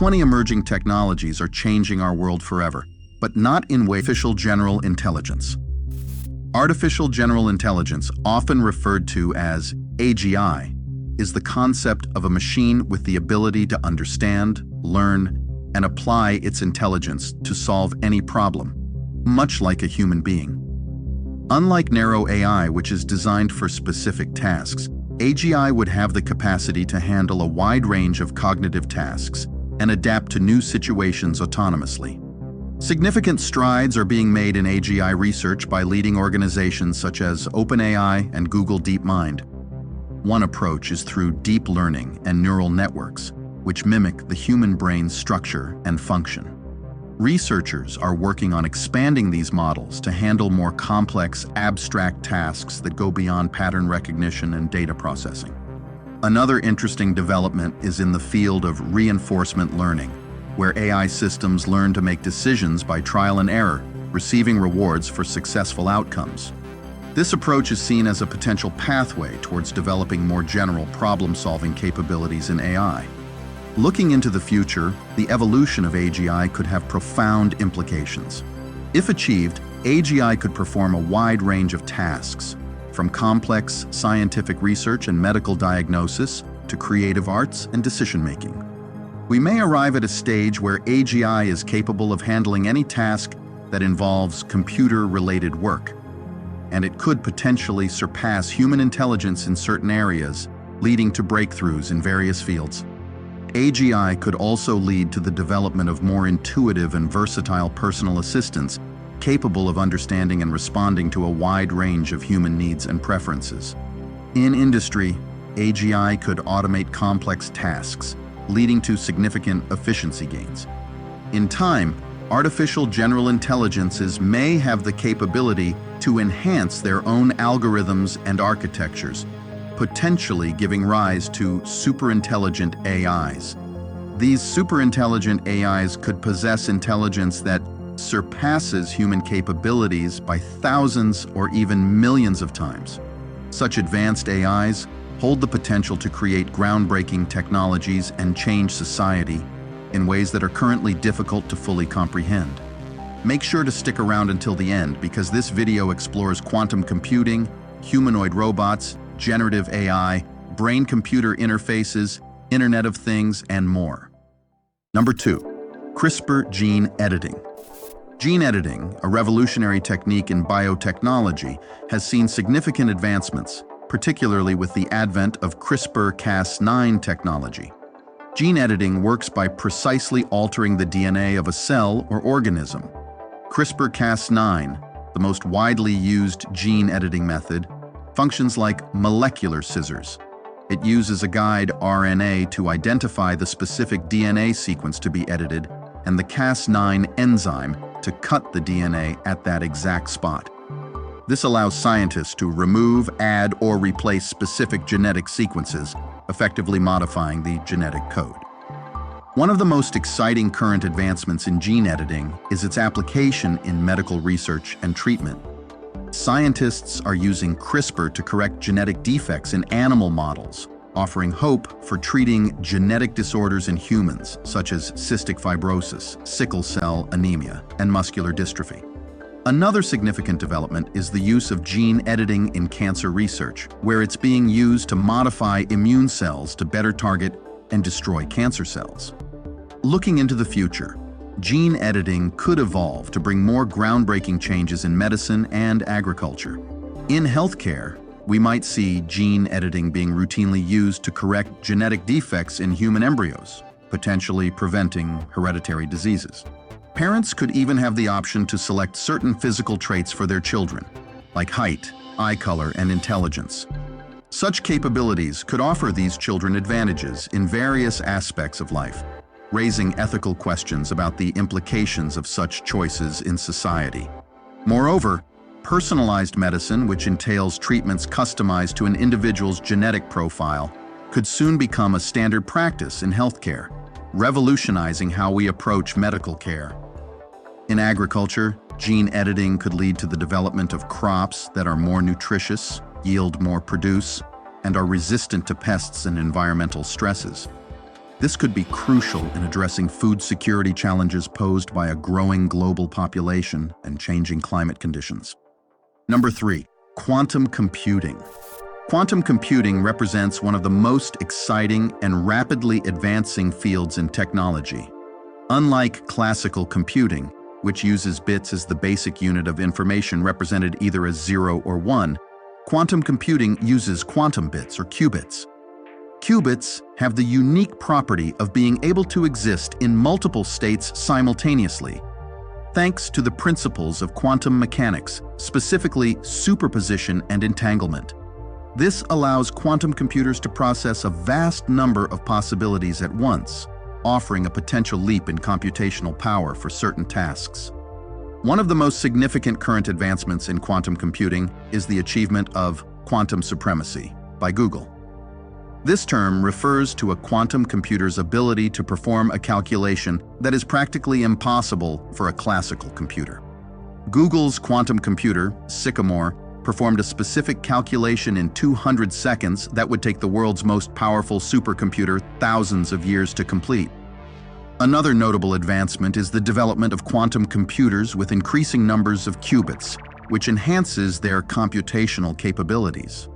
20 emerging technologies are changing our world forever, but not in way artificial general intelligence. Artificial general intelligence, often referred to as AGI, is the concept of a machine with the ability to understand, learn, and apply its intelligence to solve any problem, much like a human being. Unlike narrow AI, which is designed for specific tasks, AGI would have the capacity to handle a wide range of cognitive tasks and adapt to new situations autonomously. Significant strides are being made in AGI research by leading organizations such as OpenAI and Google DeepMind. One approach is through deep learning and neural networks, which mimic the human brain's structure and function. Researchers are working on expanding these models to handle more complex, abstract tasks that go beyond pattern recognition and data processing. Another interesting development is in the field of reinforcement learning, where AI systems learn to make decisions by trial and error, receiving rewards for successful outcomes. This approach is seen as a potential pathway towards developing more general problem-solving capabilities in AI. Looking into the future, the evolution of AGI could have profound implications. If achieved, AGI could perform a wide range of tasks, from complex scientific research and medical diagnosis to creative arts and decision-making. We may arrive at a stage where AGI is capable of handling any task that involves computer-related work, and it could potentially surpass human intelligence in certain areas, leading to breakthroughs in various fields. AGI could also lead to the development of more intuitive and versatile personal assistants capable of understanding and responding to a wide range of human needs and preferences. In industry, AGI could automate complex tasks, leading to significant efficiency gains. In time, artificial general intelligences may have the capability to enhance their own algorithms and architectures, potentially giving rise to superintelligent AIs. These superintelligent AIs could possess intelligence that surpasses human capabilities by thousands or even millions of times. Such advanced AIs hold the potential to create groundbreaking technologies and change society in ways that are currently difficult to fully comprehend. Make sure to stick around until the end because this video explores quantum computing, humanoid robots, generative AI, brain-computer interfaces, Internet of Things, and more. Number 2, CRISPR gene editing. Gene editing, a revolutionary technique in biotechnology, has seen significant advancements, particularly with the advent of CRISPR-Cas9 technology. Gene editing works by precisely altering the DNA of a cell or organism. CRISPR-Cas9, the most widely used gene editing method, functions like molecular scissors. It uses a guide RNA to identify the specific DNA sequence to be edited and the Cas9 enzyme to cut the DNA at that exact spot. This allows scientists to remove, add, or replace specific genetic sequences, effectively modifying the genetic code. One of the most exciting current advancements in gene editing is its application in medical research and treatment. Scientists are using CRISPR to correct genetic defects in animal models, offering hope for treating genetic disorders in humans, such as cystic fibrosis, sickle cell anemia, and muscular dystrophy. Another significant development is the use of gene editing in cancer research, where it's being used to modify immune cells to better target and destroy cancer cells. Looking into the future, gene editing could evolve to bring more groundbreaking changes in medicine and agriculture. In healthcare, we might see gene editing being routinely used to correct genetic defects in human embryos, potentially preventing hereditary diseases. Parents could even have the option to select certain physical traits for their children, like height, eye color, and intelligence. Such capabilities could offer these children advantages in various aspects of life, raising ethical questions about the implications of such choices in society. Moreover, personalized medicine, which entails treatments customized to an individual's genetic profile, could soon become a standard practice in healthcare, revolutionizing how we approach medical care. In agriculture, gene editing could lead to the development of crops that are more nutritious, yield more produce, and are resistant to pests and environmental stresses. This could be crucial in addressing food security challenges posed by a growing global population and changing climate conditions. Number 3, quantum computing. Quantum computing represents one of the most exciting and rapidly advancing fields in technology. Unlike classical computing, which uses bits as the basic unit of information represented either as 0 or 1, quantum computing uses quantum bits or qubits. Qubits have the unique property of being able to exist in multiple states simultaneously, thanks to the principles of quantum mechanics, specifically superposition and entanglement. This allows quantum computers to process a vast number of possibilities at once, offering a potential leap in computational power for certain tasks. One of the most significant current advancements in quantum computing is the achievement of quantum supremacy by Google. This term refers to a quantum computer's ability to perform a calculation that is practically impossible for a classical computer. Google's quantum computer, Sycamore, performed a specific calculation in 200 seconds that would take the world's most powerful supercomputer thousands of years to complete. Another notable advancement is the development of quantum computers with increasing numbers of qubits, which enhances their computational capabilities.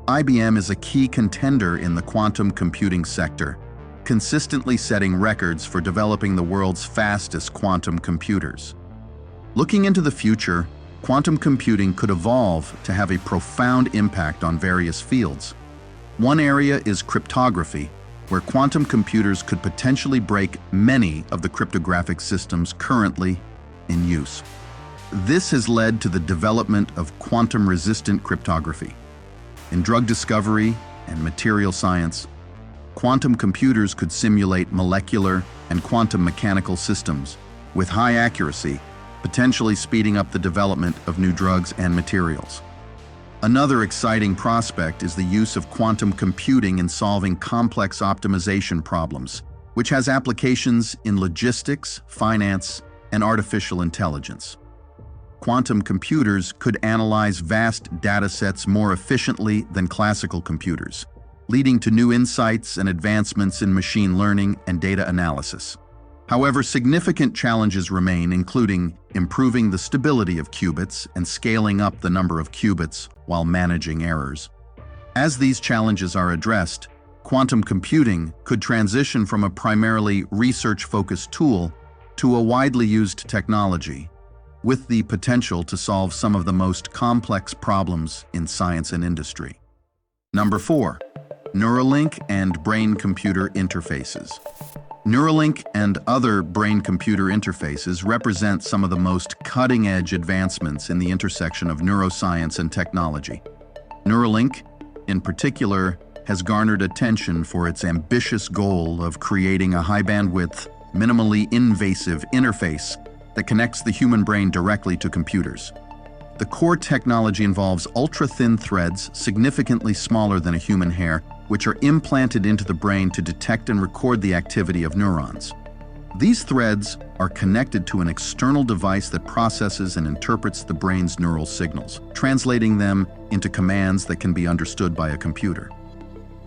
IBM is a key contender in the quantum computing sector, consistently setting records for developing the world's fastest quantum computers. Looking into the future, quantum computing could evolve to have a profound impact on various fields. One area is cryptography, where quantum computers could potentially break many of the cryptographic systems currently in use. This has led to the development of quantum-resistant cryptography. In drug discovery and material science, quantum computers could simulate molecular and quantum mechanical systems with high accuracy, potentially speeding up the development of new drugs and materials. Another exciting prospect is the use of quantum computing in solving complex optimization problems, which has applications in logistics, finance, and artificial intelligence. Quantum computers could analyze vast data sets more efficiently than classical computers, leading to new insights and advancements in machine learning and data analysis. However, significant challenges remain, including improving the stability of qubits and scaling up the number of qubits while managing errors. As these challenges are addressed, quantum computing could transition from a primarily research-focused tool to a widely used technology, with the potential to solve some of the most complex problems in science and industry. Number 4, Neuralink and brain-computer interfaces. Neuralink and other brain-computer interfaces represent some of the most cutting-edge advancements in the intersection of neuroscience and technology. Neuralink, in particular, has garnered attention for its ambitious goal of creating a high-bandwidth, minimally invasive interface that connects the human brain directly to computers. The core technology involves ultra-thin threads, significantly smaller than a human hair, which are implanted into the brain to detect and record the activity of neurons. These threads are connected to an external device that processes and interprets the brain's neural signals, translating them into commands that can be understood by a computer.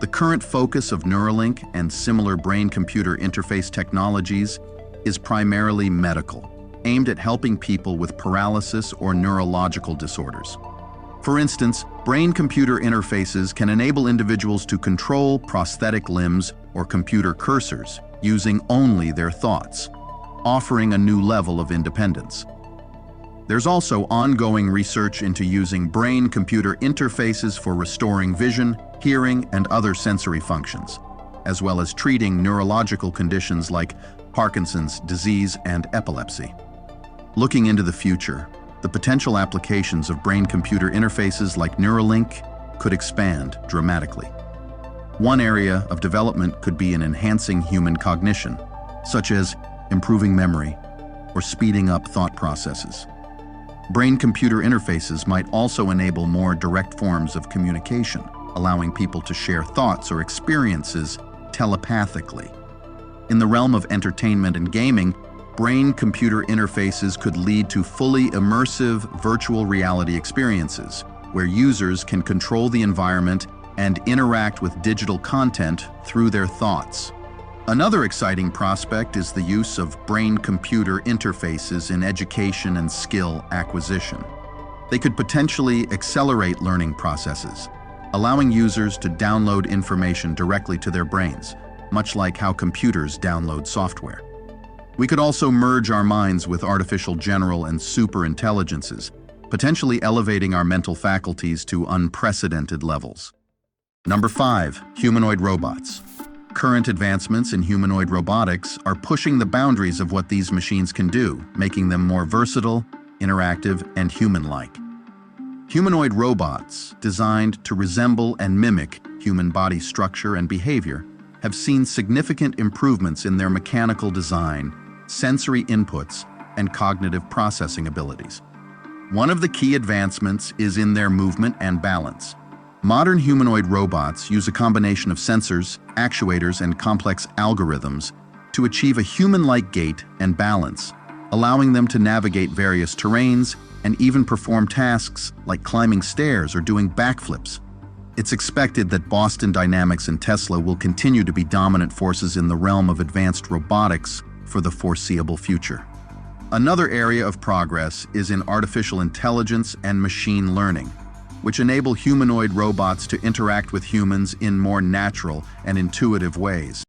The current focus of Neuralink and similar brain-computer interface technologies is primarily medical, aimed at helping people with paralysis or neurological disorders. For instance, brain-computer interfaces can enable individuals to control prosthetic limbs or computer cursors using only their thoughts, offering a new level of independence. There's also ongoing research into using brain-computer interfaces for restoring vision, hearing, and other sensory functions, as well as treating neurological conditions like Parkinson's disease and epilepsy. Looking into the future, the potential applications of brain-computer interfaces like Neuralink could expand dramatically. One area of development could be in enhancing human cognition, such as improving memory or speeding up thought processes. Brain-computer interfaces might also enable more direct forms of communication, allowing people to share thoughts or experiences telepathically. In the realm of entertainment and gaming, brain-computer interfaces could lead to fully immersive virtual reality experiences, where users can control the environment and interact with digital content through their thoughts. Another exciting prospect is the use of brain-computer interfaces in education and skill acquisition. They could potentially accelerate learning processes, allowing users to download information directly to their brains, much like how computers download software. We could also merge our minds with artificial general and super intelligences, potentially elevating our mental faculties to unprecedented levels. Number 5, humanoid robots. Current advancements in humanoid robotics are pushing the boundaries of what these machines can do, making them more versatile, interactive, and human-like. Humanoid robots, designed to resemble and mimic human body structure and behavior, have seen significant improvements in their mechanical design, sensory inputs, and cognitive processing abilities. One of the key advancements is in their movement and balance. Modern humanoid robots use a combination of sensors, actuators, and complex algorithms to achieve a human-like gait and balance, allowing them to navigate various terrains and even perform tasks like climbing stairs or doing backflips. It's expected that Boston Dynamics and Tesla will continue to be dominant forces in the realm of advanced robotics for the foreseeable future. Another area of progress is in artificial intelligence and machine learning, which enable humanoid robots to interact with humans in more natural and intuitive ways.